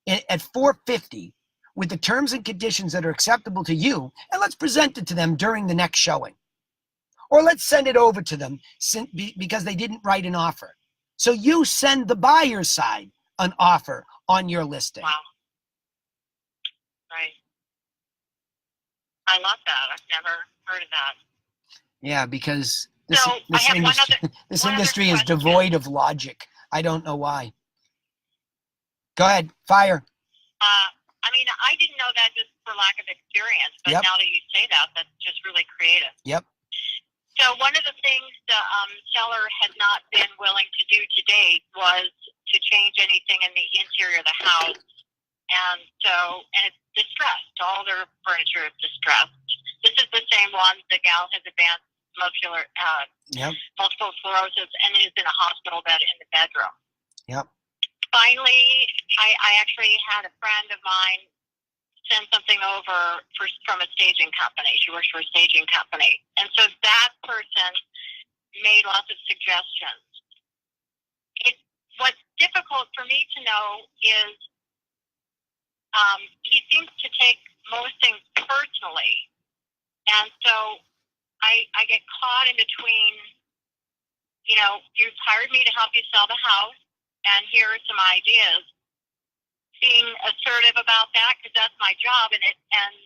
at $450 with the terms and conditions that are acceptable to you, and let's present it to them during the next showing. Or let's send it over to them because they didn't write an offer. So you send the buyer's side an offer on your listing. Wow. Right. I love that. I've never heard of that. Yeah, because this So, I have this one other industry is question. devoid of logic. I don't know why. Go ahead, fire. I mean, I didn't know that just for lack of experience, but Yep. now that you say that, that's just really creative. Yep. So one of the things the seller had not been willing to do to date was to change anything in the interior of the house. And it's distressed. All their furniture is distressed. This is the same one. The gal has advanced Yep. multiple sclerosis and is in a hospital bed in the bedroom. Yep. Finally, I actually had a friend of mine send something over from a staging company. She works for a staging company. And so that person made lots of suggestions. What's difficult for me to know is he seems to take most things personally. And so I get caught in between, you've hired me to help you sell the house, and here are some ideas. Being assertive about that, because that's my job, and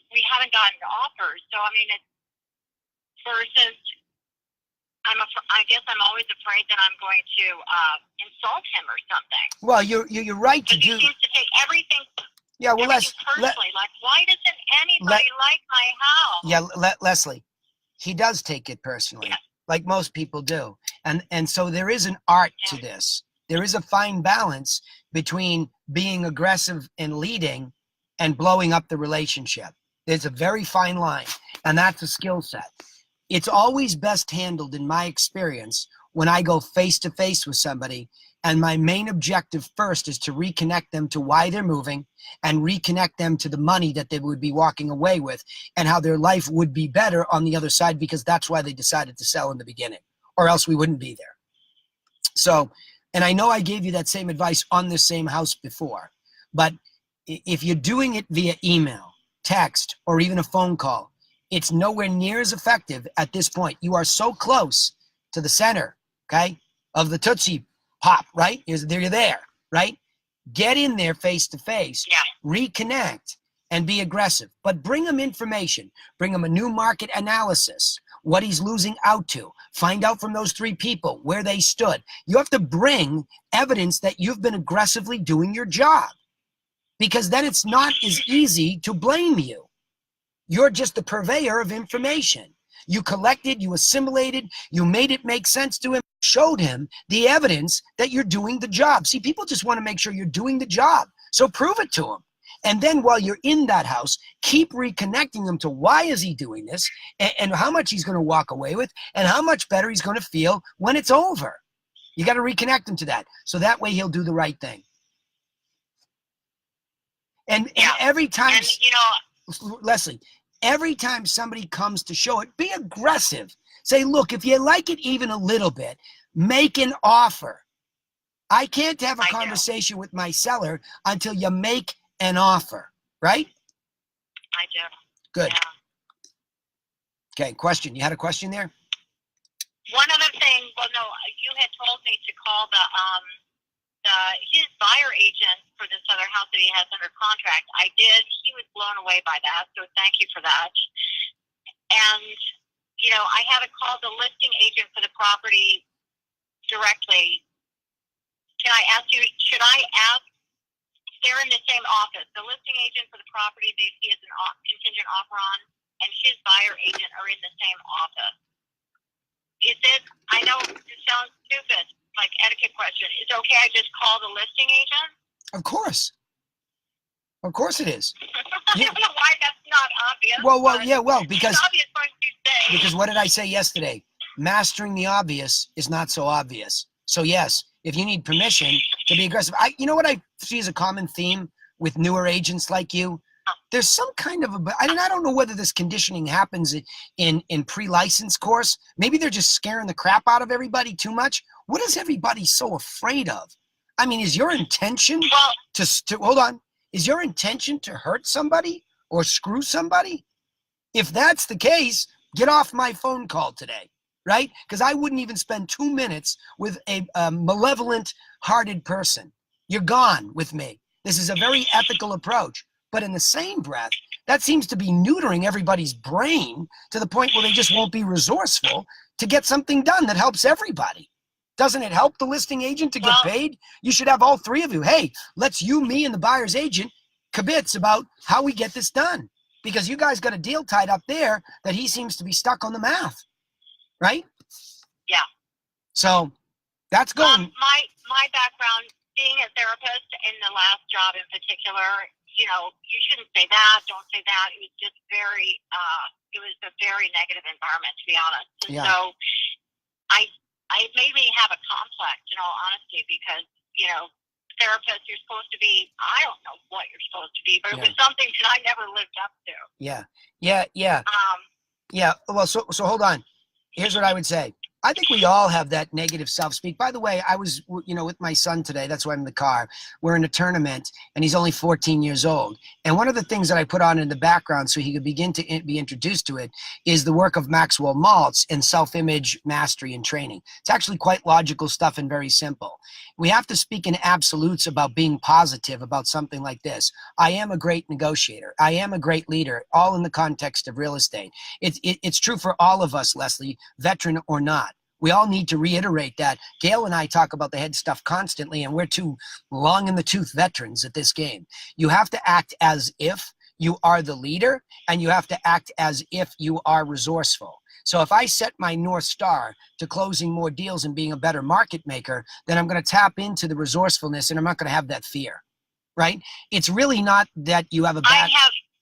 we haven't gotten offers. So I mean, it's versus I guess I'm always afraid that I'm going to insult him or something. Well, you're right to do. He seems to take everything. Yeah, well, personally, like, why doesn't anybody like my house? Yeah, Leslie, he does take it personally, like most people do, and so there is an art to this. There is a fine balance between being aggressive and leading and blowing up the relationship. There's a very fine line. And that's a skill set. It's always best handled, in my experience, when I go face to face with somebody. And my main objective first is to reconnect them to why they're moving and reconnect them to the money that they would be walking away with and how their life would be better on the other side, because that's why they decided to sell in the beginning, or else we wouldn't be there. So, and I know I gave you that same advice on this same house before, but if you're doing it via email, text, or even a phone call, it's nowhere near as effective at this point. You are so close to the center, okay, of the Tootsie Pop, right? You're there, right? Get in there face to face, reconnect, and be aggressive. But bring them information. Bring them a new market analysis, what he's losing out to. Find out from those 3 people where they stood. You have to bring evidence that you've been aggressively doing your job, because then it's not as easy to blame you. You're just the purveyor of information. You collected, you assimilated, you made it make sense to him, showed him the evidence that you're doing the job. See, people just want to make sure you're doing the job. So prove it to them. And then while you're in that house, keep reconnecting them to why is he doing this, and how much he's going to walk away with, and how much better he's going to feel when it's over. You got to reconnect him to that. So that way he'll do the right thing. And every time, and, you know, Leslie, every time somebody comes to show it, be aggressive. Say, look, if you like it even a little bit, make an offer. I can't have a conversation with my seller until you make an offer, right? I do. Good. Yeah. Okay, question. You had a question there? One other thing, well, no, you had told me to call his buyer agent for this other house that he has under contract. I did. He was blown away by that, so thank you for that. And, you know, I haven't called the listing agent for the property directly. Can I ask you, should I ask, they're in the same office, the listing agent for the property that he has a contingent offer on, and his buyer agent are in the same office. Is it, I know it sounds stupid, like etiquette question, is it okay I just call the listing agent? Of course. Of course it is. I don't know why that's not obvious. Because it's obvious once you say. Because what did I say yesterday? Mastering the obvious is not so obvious. So yes, if you need permission to be aggressive, you know what I see as a common theme with newer agents like you? There's some kind of I don't know whether this conditioning happens in pre-license course. Maybe they're just scaring the crap out of everybody too much. What is everybody so afraid of? I mean, is your intention to hold on? Is your intention to hurt somebody or screw somebody? If that's the case, get off my phone call today, right? Because I wouldn't even spend 2 minutes with a malevolent-hearted person. You're gone with me. This is a very ethical approach. But in the same breath, that seems to be neutering everybody's brain to the point where they just won't be resourceful to get something done that helps everybody. Doesn't it help the listing agent to get paid? You should have all 3 of you. Hey, let's me, and the buyer's agent kibitz about how we get this done. Because you guys got a deal tied up there that he seems to be stuck on the math. Right? Yeah. So that's going. My background, being a therapist in the last job in particular, you know, you shouldn't say that, don't say that. It was just very, it was a very negative environment, to be honest. And so it made me have a complex, in all honesty, because, you know, therapist, you're supposed to be, I don't know what you're supposed to be, but it was something that I never lived up to. Yeah. Well, so hold on. Here's what I would say. I think we all have that negative self-speak. By the way, I was, with my son today. That's why I'm in the car. We're in a tournament, and he's only 14 years old. And one of the things that I put on in the background so he could begin to be introduced to it is the work of Maxwell Maltz in self-image mastery and training. It's actually quite logical stuff and very simple. We have to speak in absolutes about being positive about something like this. I am a great negotiator. I am a great leader, all in the context of real estate. It's true for all of us, Leslie, veteran or not. We all need to reiterate that. Gail and I talk about the head stuff constantly, and we're 2 long-in-the-tooth veterans at this game. You have to act as if you are the leader, and you have to act as if you are resourceful. So if I set my North Star to closing more deals and being a better market maker, then I'm going to tap into the resourcefulness, and I'm not going to have that fear, right? It's really not that you have a bad...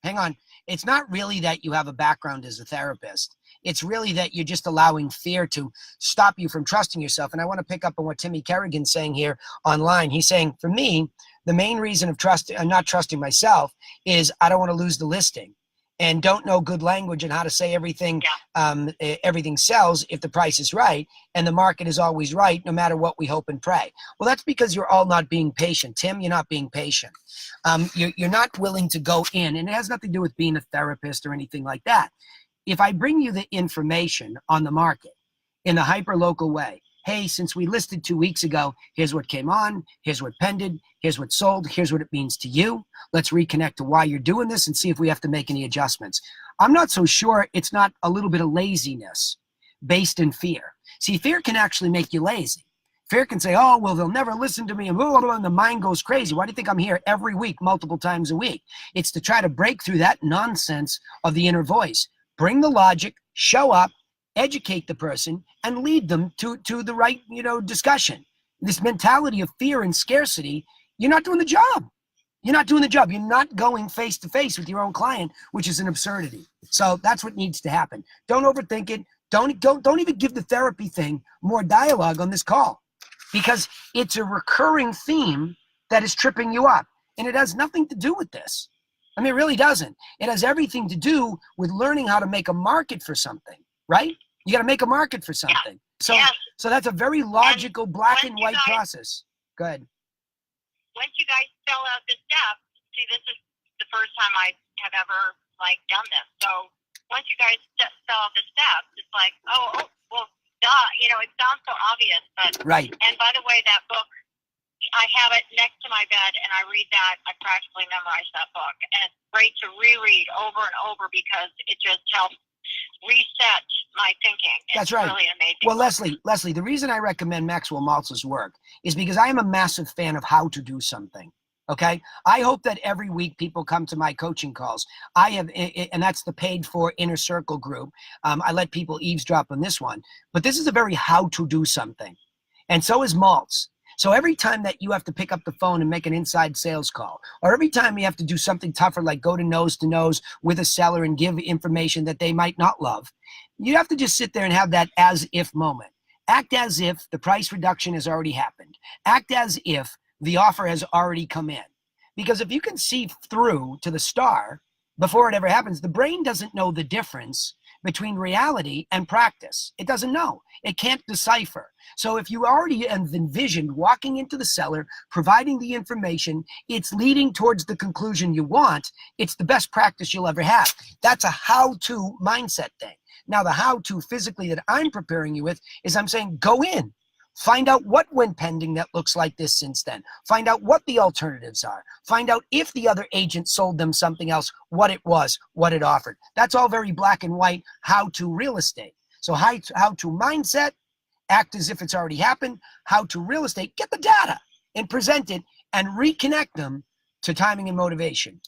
Hang on. It's not really that you have a background as a therapist. It's really that you're just allowing fear to stop you from trusting yourself. And I want to pick up on what Timmy Kerrigan's saying here online. He's saying, for me, the main reason of not trusting myself is I don't want to lose the listing and don't know good language and how to say everything. Everything sells if the price is right, and the market is always right no matter what we hope and pray. Well, that's because you're all not being patient. Tim, you're not being patient. You're not willing to go in, and it has nothing to do with being a therapist or anything like that. If I bring you the information on the market in the hyper-local way, hey, since we listed 2 weeks ago, here's what came on, here's what pended, here's what sold, here's what it means to you. Let's reconnect to why you're doing this and see if we have to make any adjustments. I'm not so sure it's not a little bit of laziness based in fear. See, fear can actually make you lazy. Fear can say, oh, well, they'll never listen to me, and blah, blah, blah, and the mind goes crazy. Why do you think I'm here every week, multiple times a week? It's to try to break through that nonsense of the inner voice. Bring the logic, show up, educate the person, and lead them to the right, discussion. This mentality of fear and scarcity, you're not doing the job. You're not doing the job. You're not going face to face with your own client, which is an absurdity. So that's what needs to happen. Don't overthink it. Don't even give the therapy thing more dialogue on this call, because it's a recurring theme that is tripping you up, and it has nothing to do with this. I mean, it really doesn't. It has everything to do with learning how to make a market for something, right? You got to make a market for something. So, so that's a very logical black and white process. Go ahead. Once you guys fill out the steps, see, this is the first time I have ever done this. So once you guys fill out the steps, it's like, oh, well, duh. It sounds so obvious, but right. And by the way, that book, I have it next to my bed, and I read that. I practically memorized that book, and it's great to reread over and over because it just helps reset my thinking. That's right. Really amazing. Well, Leslie, the reason I recommend Maxwell Maltz's work is because I am a massive fan of how to do something. Okay. I hope that every week people come to my coaching calls. I have, and that's the paid for inner circle group. I let people eavesdrop on this one, but this is a very how to do something. And so is Maltz. So every time that you have to pick up the phone and make an inside sales call, or every time you have to do something tougher, like go to nose with a seller and give information that they might not love, you have to just sit there and have that as if moment. Act as if the price reduction has already happened. Act as if the offer has already come in. Because if you can see through to the star before it ever happens, the brain doesn't know the difference between reality and practice. It doesn't know. It can't decipher. So if you already have envisioned walking into the seller, providing the information, it's leading towards the conclusion you want, it's the best practice you'll ever have. That's a how-to mindset thing. Now, the how-to physically that I'm preparing you with is I'm saying go in. Find out what went pending that looks like this since then. Find out what the alternatives are. Find out if the other agent sold them something else, what it was, what it offered. That's all very black and white, how to real estate. So how to mindset, act as if it's already happened. How to real estate, get the data and present it and reconnect them to timing and motivation.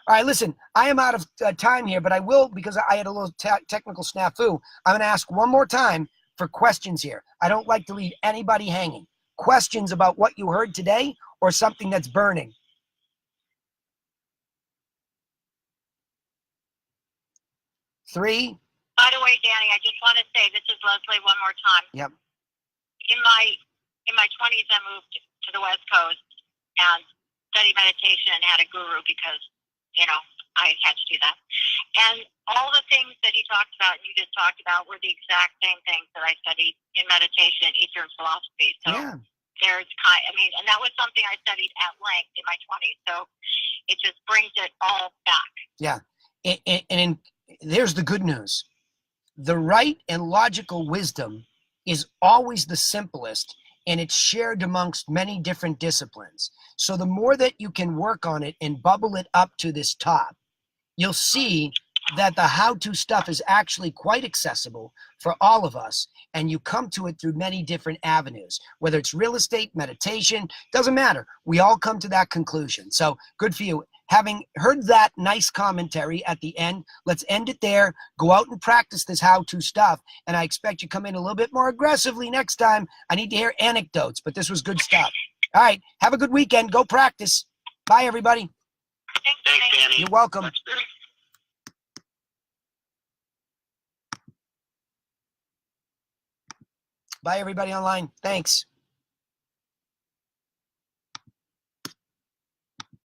All right, listen, I am out of time here, but I will, because I had a little technical snafu, I'm going to ask one more time for questions here. I don't like to leave anybody hanging. Questions about what you heard today or something that's burning. Three. By the way, Danny, I just want to say, this is Leslie one more time. Yep. In my 20s, I moved to the West Coast and studied meditation and had a guru because, I had to do that. And all the things that he talked about and you just talked about were the exact same things that I studied in meditation and Eastern philosophy. So there's and that was something I studied at length in my 20s. So it just brings it all back. Yeah. And there's the good news. The right and logical wisdom is always the simplest, and it's shared amongst many different disciplines. So the more that you can work on it and bubble it up to this top, you'll see that the how-to stuff is actually quite accessible for all of us, and you come to it through many different avenues, whether it's real estate, meditation, doesn't matter. We all come to that conclusion. So good for you. Having heard that nice commentary at the end, let's end it there. Go out and practice this how-to stuff, and I expect you come in a little bit more aggressively next time. I need to hear anecdotes, but this was good stuff. All right, have a good weekend. Go practice. Bye, everybody. Thanks, Danny. You're welcome. Bye, everybody online. Thanks.